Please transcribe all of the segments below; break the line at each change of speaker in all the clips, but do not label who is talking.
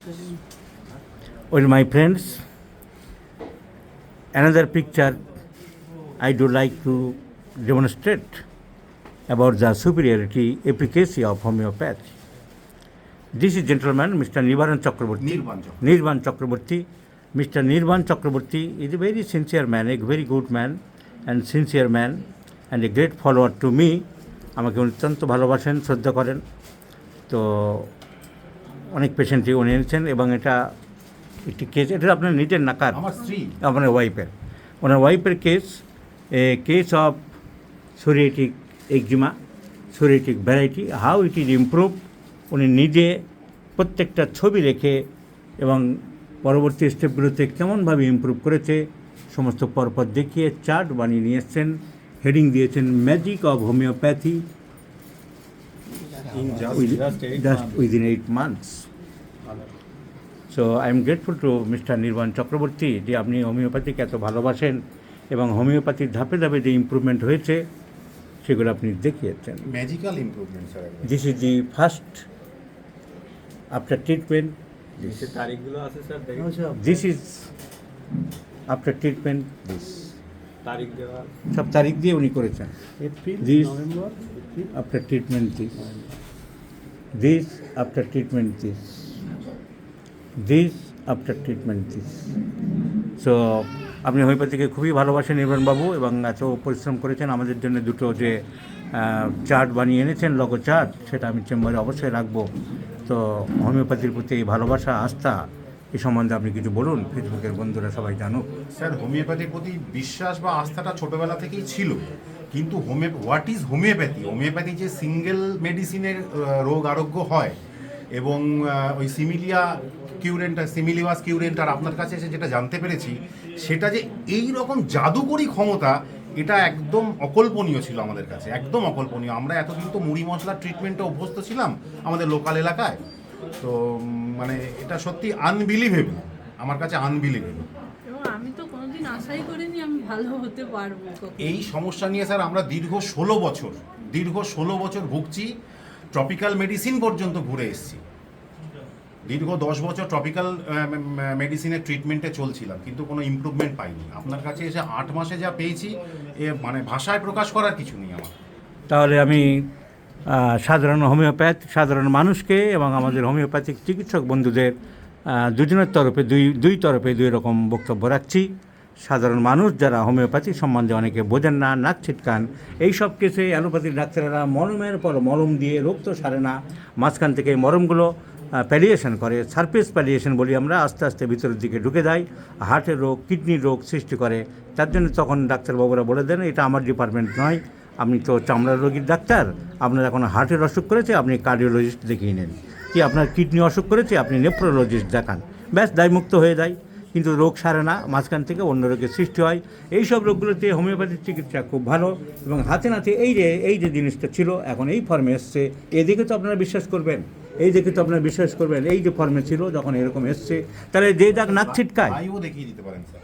Well, my friends, another picture I do like to demonstrate about the superiority efficacy of homeopathy. This is gentleman, Mr. Nirvan Chakraborty. Nirvan Chakraborty. Mr. Nirvan Chakraborty is a very sincere man, a very good man and sincere man and a great follower to me. আমাকে অত্যন্ত ভালোবাসেন, শ্রদ্ধা করেন। তো অনেক পেশেন্টই উনি এনেছেন এবং এটা একটি কেস, এটা আপনার নিজের নাকার,
আমার স্ত্রী,
আপনার ওয়াইফের, ওনার ওয়াইফের case, case of psoriatic এক্সিমা, psoriatic variety, how it is improve. উনি নিজে প্রত্যেকটা ছবি রেখে এবং পরবর্তী স্টেপগুলোতে কেমনভাবে ইমপ্রুভ করেছে সমস্ত পরপর দেখিয়ে চার্ট বানিয়ে নিয়ে এসছেন। হেডিং দিয়েছেন magic of homeopathy just within 8 months. So I am grateful to Mr. Nirvan Chakraborty যে আপনি হোমিওপ্যাথিকে এত ভালোবাসেন এবং হোমিওপ্যাথির ধাপে ধাপে যে ইমপ্রুভমেন্ট হয়েছে সেগুলো আপনি দেখিয়েছেন।
Magical improvement sir.
This is the first after treatment.
তারিখগুলো আছে sir,
this is after treatment. This
তারিখ দেওয়া
সব তারিখ দিয়ে উনি করেছেন।
April,
this
November,
after treatment this after treatment this after treatment this. So আপনি হোমিওপ্যাথিকে খুবই ভালোবাসেন নির্বাণবাবু এবং এত পরিশ্রম করেছেন আমাদের জন্য। দুটো যে চার্ট বানিয়ে এনেছেন, লগো চার্ট, সেটা আমি চেম্বারে অবশ্যই রাখবো। তো হোমিওপ্যাথির প্রতি এই ভালোবাসা, আস্থা, এই সম্বন্ধে আপনি কিছু বলুন, ফেসবুকের বন্ধুরা সবাই জানুক।
স্যার, হোমিওপ্যাথির প্রতি বিশ্বাস বা আস্থাটা ছোটবেলা থেকেই ছিল, কিন্তু হোয়াট ইজ হোমিওপ্যাথি? হোমিওপ্যাথি যে সিঙ্গেল মেডিসিনের রোগ আরোগ্য হয় এবং ওই সিমিলিওয়াস কিউরেন্টার আপনার কাছে এসে যেটা জানতে পেরেছি, সেটা যে এই রকম জাদুকরী ক্ষমতা, এটা একদম অকল্পনীয় ছিল আমাদের কাছে, একদম অকল্পনীয়। আমরা এতদিন তো মুড়ি মশলার ট্রিটমেন্টে অভ্যস্ত ছিলাম আমাদের লোকাল এলাকায়। তো মানে এটা সত্যি আনবিলিভেবল, আমার কাছে আনবিলিভেবল।
আমি তো কোনোদিন আশাই করিনি আমি ভালো হতে পারবো।
এই সমস্যা নিয়ে স্যার আমরা দীর্ঘ 16 বছর ভুগছি। ট্রপিক্যাল মেডিসিন পর্যন্ত ঘুরে এসেছি। দীর্ঘ 10 বছর ট্রপিক্যাল মেডিসিনের ট্রিটমেন্টে চলছিলাম, কিন্তু কোনো ইমপ্রুভমেন্ট পাইনি। আপনার কাছে এসে 8 মাসে যা পেয়েছি, মানে ভাষায় প্রকাশ করার কিছু নেই আমার।
তাহলে আমি সাধারণ মানুষকে এবং আমাদের হোমিওপ্যাথিক চিকিৎসক বন্ধুদের দুজনের তরফে দুই তরফে দুই রকম বক্তব্য রাখছি। সাধারণ মানুষ যারা হোমিওপ্যাথি সম্বন্ধে অনেকে বোঝেন না, নাক ছিটকান, এইসব কেসে অ্যালোপ্যাথিক ডাক্তারেরা মলমের পর মলম দিয়ে রোগ তো সারে না, মাঝখান থেকে এই মলমগুলো প্যালিয়েশন করে, সারফেস প্যালিয়েশন বলি আমরা, আস্তে আস্তে ভিতরের দিকে ঢুকে দেয়, হার্টের রোগ, কিডনির রোগ সৃষ্টি করে। তার জন্য তখন ডাক্তারবাবুরা বলে দেন এটা আমার ডিপার্টমেন্ট নয়, আপনি তো চামড়ার রোগীর ডাক্তার, আপনার এখন হার্টের অসুখ করেছে আপনি কার্ডিওলজিস্ট দেখিয়ে নেন, কি আপনার কিডনি অসুখ করেছে আপনি নেফ্রোলজিস্ট দেখান, ব্যাস দায়মুক্ত হয়ে যায়। কিন্তু রোগ সারে না, মাঝখান থেকে অন্য রোগের সৃষ্টি হয়। এই সব রোগগুলোতে হোমিওপ্যাথির চিকিৎসা খুব ভালো এবং হাতে নাতে এই যে জিনিসটা ছিল এখন এই ফর্মে এসছে, এদিকে তো আপনারা বিশ্বাস করবেন, এই দেখে তো আপনারা বিশ্বাস করবেন, এই যে ফর্মে ছিল যখন এরকম এসছে, তাহলে যে দাগ নাক ছিটকায়
দেখিয়ে দিতে পারেন স্যার।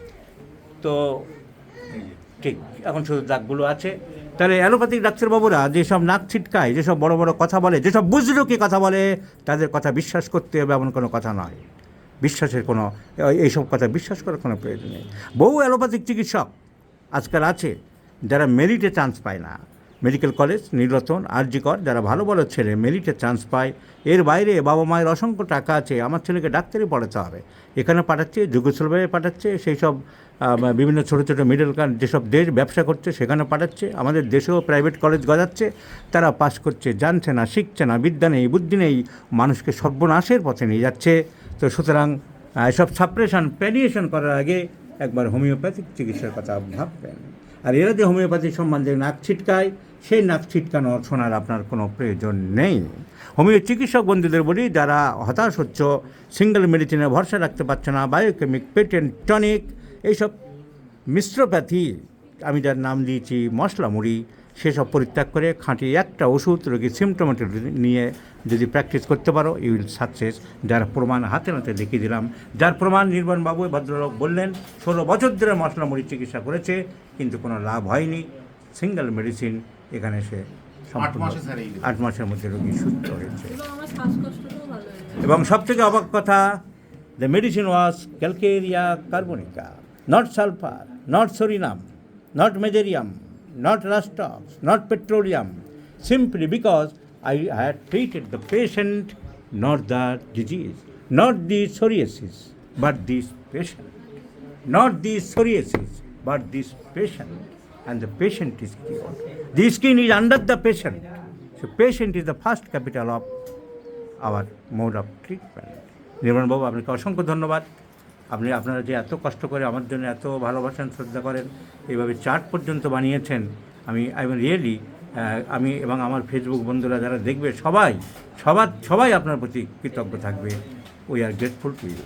তো ঠিক এখন শুধু দাগগুলো আছে। তাহলে অ্যালোপ্যাথিক ডাক্তারবাবুরা যেসব নাক ছিটকায়, যেসব বড় বড় কথা বলে, যেসব বুঝলো কি কথা বলে, তাদের কথা বিশ্বাস করতে হবে এমন কোনো কথা নয়। বিশ্বাসের কোনো, এইসব কথা বিশ্বাস করার কোনো প্রয়োজন নেই। বহু অ্যালোপ্যাথিক চিকিৎসক আজকাল আছে যারা মেরিটে চান্স পায় না। মেডিকেল কলেজ, নীলরতন, আরজিকর, যারা ভালো ভালো ছেলে মেরিটে চান্স পায়, এর বাইরে বাবা মায়ের অসংখ্য টাকা আছে, আমার ছেলেকে ডাক্তারি পড়াতে হবে, এখানে পাঠাচ্ছে, যুগোস্লোভিয়ায় পাঠাচ্ছে, সেই সব বিভিন্ন ছোটো ছোটো মিডল ক্লাস যেসব দেশ ব্যবসা করছে সেখানে পাঠাচ্ছে, আমাদের দেশেও প্রাইভেট কলেজ গজাচ্ছে, তারা পাস করছে, জানছে না, শিখছে না, বিদ্যা নেই, বুদ্ধি নেই, মানুষকে সর্বনাশের পথে নিয়ে যাচ্ছে। তো সুতরাং এসব সাপ্রেশন প্যালিয়েশন করার আগে একবার হোমিওপ্যাথিক চিকিৎসার কথা ভাববেন। আর এরা যে হোমিওপ্যাথি সম্বন্ধে নাক ছিটকায়, সেই নাক ছিটকানোর শোনার আপনার কোনো প্রয়োজন নেই। হোমিও চিকিৎসক বন্ধুদের বলি, যারা হতাশ হচ্ছ, সিঙ্গেল মেডিসিনে ভরসা রাখতে পারছে না, বায়োকেমিক, পেটেন্ট, টনিক, এইসব মিশ্রপ্যাথি, আমি যার নাম দিয়েছি মশলা মুড়ি, সেসব পরিত্যাগ করে খাঁটি একটা ওষুধ রোগীর সিমটোমেটিক নিয়ে যদি প্র্যাকটিস করতে পারো, ইউ উইল সাকসেস। যার প্রমাণ হাতে নাতে দেখিয়ে দিলাম, যার প্রমাণ নির্বাণবাবু ভদ্রলোক বললেন 16 বছর ধরে মশলা মুড়ি চিকিৎসা করেছে, কিন্তু কোনো লাভ হয়নি। সিঙ্গেল মেডিসিন এখানে সে 8 মাসের মধ্যে রোগী সুস্থ হয়েছে। এবং সবথেকে অবাক কথা, The medicine was Calcarea carbonica, not sulfur, not sorinum, not melderium, not rustox, not petroleum, simply because I had treated the patient, not the disease, not the psoriasis, but this patient. Not the psoriasis, but this patient, and the patient is cured. The skin is under the patient. So patient is the first capital of our mode of treatment. নির্মলবাবু, আপনাকে অসংখ্য ধন্যবাদ। আপনারা যে এত কষ্ট করে আমার জন্য এত ভালোবাসেন, শ্রদ্ধা করেন, এইভাবে চার্ট পর্যন্ত বানিয়েছেন, আমি রিয়েলি আমি এবং আমার ফেসবুক বন্ধুরা যারা দেখবে সবাই আপনার প্রতি কৃতজ্ঞ থাকবে। We are grateful to you.